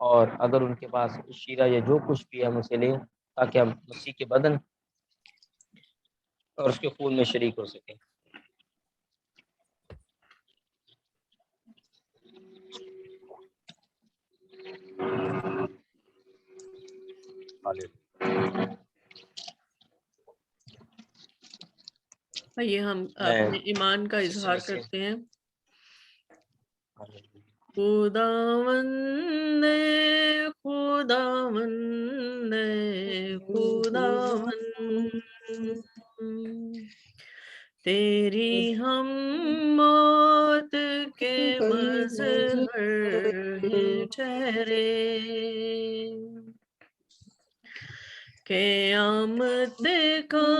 اور اگر ان کے پاس شیرہ یا جو کچھ بھی ہم اسے لیں تاکہ ہم مسیح کے بدن اور اس کے خون میں شریک ہو سکیں. آئیے ہم اپنے ایمان کا اظہار کرتے ہیں. خداوند خداوند خداوند تیری ہم موت کے مظہر ہیں ٹھہرے، قیامت کا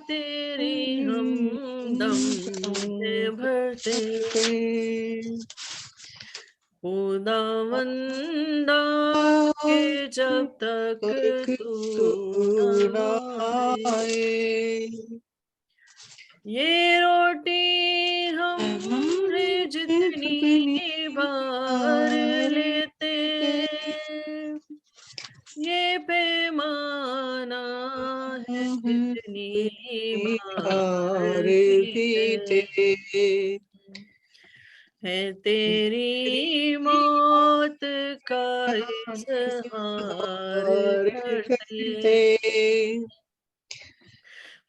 تیری ہم دم سے بھرتے، خداوندا کہ جب تک تو نہ آئے، یہ روٹی ہم نے جتنی بار لیتے، یہ پیمانہ ہے جتنی بار پیتے، ہے تیری موت کا اظہار کرتے،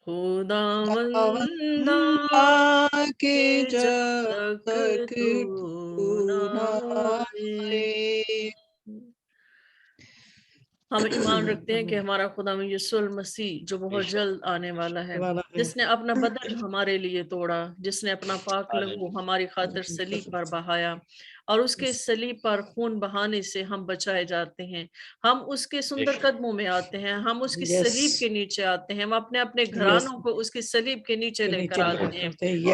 خداوندا کہ جب تک تو نہ آئے. ہم ایمان رکھتے ہیں کہ ہمارا خدا یسوع المسیح جو بہت جلد آنے والا ہے، جس نے اپنا بدن ہمارے لیے توڑا، جس نے اپنا پاک لہو ہماری خاطر صلیب پر بہایا، اور اس کے صلیب پر خون بہانے سے ہم بچائے جاتے ہیں. ہم اس کے سندر قدموں میں آتے ہیں، ہم اس کی صلیب کے نیچے آتے ہیں، ہم اپنے اپنے گھرانوں کو اس کی صلیب کے نیچے لے کر آتے ہیں،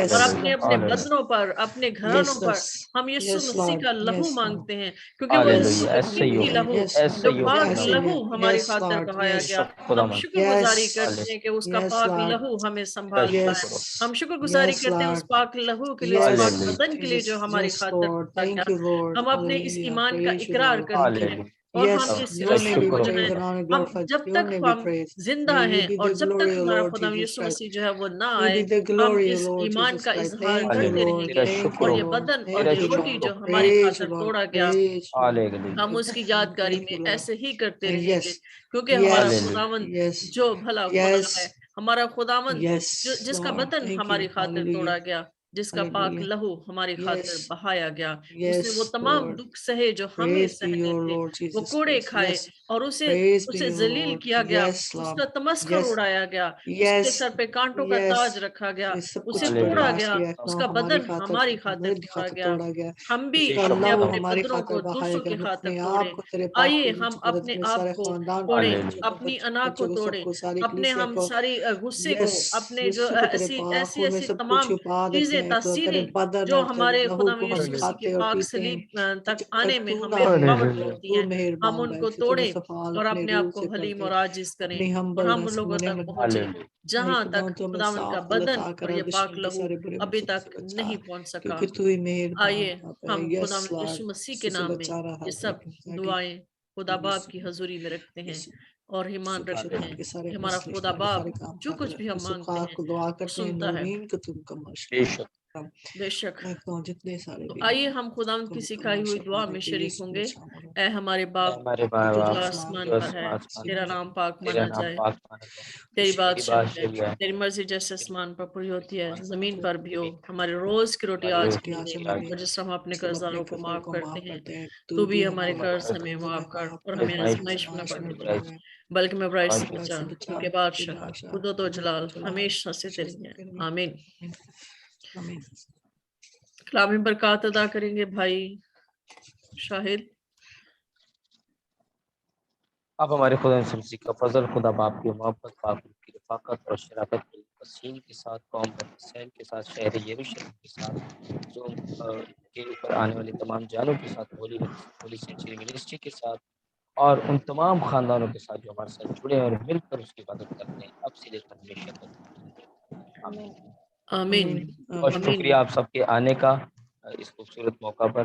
اور اپنے اپنے بدنوں پر، اپنے گھرانوں پر ہم یسوع مسیح کا لہو مانگتے ہیں، کیونکہ وہ قیمتی لہو جو پاک لہو ہماری خاطر بہایا گیا. ہم شکر گزاری کرتے ہیں کہ اس کا پاک لہو ہمیں سنبھالتا ہے. ہم شکر گزاری کرتے ہیں اس پاک لہو کے لیے، اس پاک بدن کے لیے جو ہماری خاطر بہایا گیا. ہم اپنے اس ایمان کا اقرار کرتے ہیں اور ہم اس رستے کو جو ہے، ہم جب تک ہم زندہ ہیں اور جب تک ہمارا خدا یسوع مسیح جو ہے وہ نہ آئے، ہم اس ایمان کا اظہار کرتے رہیں گے. اور یہ بدن اور یہ روٹی جو ہماری خاطر توڑا گیا، ہم اس کی یادگاری میں ایسے ہی کرتے رہیں گے، کیونکہ ہمارا خداوند جو بھلا خدا ہے، ہمارا خداوند جس کا بدن ہماری خاطر توڑا گیا، جس کا پاک لہو ہماری خاطر بہایا گیا، اس نے وہ تمام دکھ سہے جو ہمیں سہنے تھے، وہ کوڑے کھائے اور اسے ذلیل کیا گیا، اس کا تمسخر اڑایا گیا، اس کے سر پہ کانٹوں کا تاج رکھا گیا، اسے توڑا گیا، اس کا بدن ہماری خاطر توڑا گیا. ہم بھی اپنے اپنے بدنوں کو دوسروں کی خاطر توڑیں. آئیے ہم اپنے آپ کو توڑیں، اپنی انا کو توڑیں، اپنے ہم ساری غصے کو، اپنے جو ایسی تمام چیزیں تاثیریں جو ہمارے خدا یسوع مسیح کے پاک صلیب تک آنے میں ہمیں رکاوٹ بنتی ہیں، ہم ان کو توڑیں اور اپنے آپ کو حلیم اور عاجز کریں، اور ہم لوگوں تک پہنچیں جہاں تک خداوند کا بدن اور یہ پاک لہو ابھی تک نہیں پہنچ سکا. آئیے ہم خداوند یسوع مسیح کے نام میں یہ سب دعائیں خدا باپ کی حضوری میں رکھتے ہیں اور ایمان رکھتے ہیں کہ ہمارا خدا باپ جو کچھ بھی ہم مانگتے ہیں وہ سنتا ہے. بے شک. تو آئیے ہم خداوند کی سکھائی ہوئی دعا میں شریک ہوں گے. اے ہمارے باپ جو آسمان پر ہے، تیرا نام پاک مانا جائے، تیری بادشاہی ہے، تیری مرضی جیسے آسمان پر پوری ہوتی ہے زمین پر بھی ہو. ہمارے روز کی روٹی آج ہمیں دے، اور جس طرح ہم اپنے قرضداروں کو معاف کرتے ہیں، تو بھی ہمارے قرض ہمیں معاف کر، اور ہمیں آزمائش میں نہ پڑنے دے بلکہ میں برائی سے بچا، کیونکہ بادشاہ قدرت و جلال ہمیشہ سے تیری ہے. آمین. کلامی برکات ادا کریں گے بھائی شاہد. اب ہمارے خدا یسوع مسیح کا فضل، خدا باپ کی محبت، پاک روح کی رفاقت اور شراکت وسیم کے ساتھ، قوم بنی اسرائیل کے ساتھ، شہر یروشلم کے ساتھ، جو کے اوپر آنے والی تمام جانوں کے ساتھ، ہولی سینچری منسٹری کے ساتھ، اور ان تمام خاندانوں کے ساتھ جو ہمارے ساتھ جڑے ہیں اور مل کر اس کی عبادت کرتے ہیں، اب سے لے کر ہمیشہ تک. آمین. آمین. اور شکریہ آپ سب کے آنے کا اس خوبصورت موقع پر.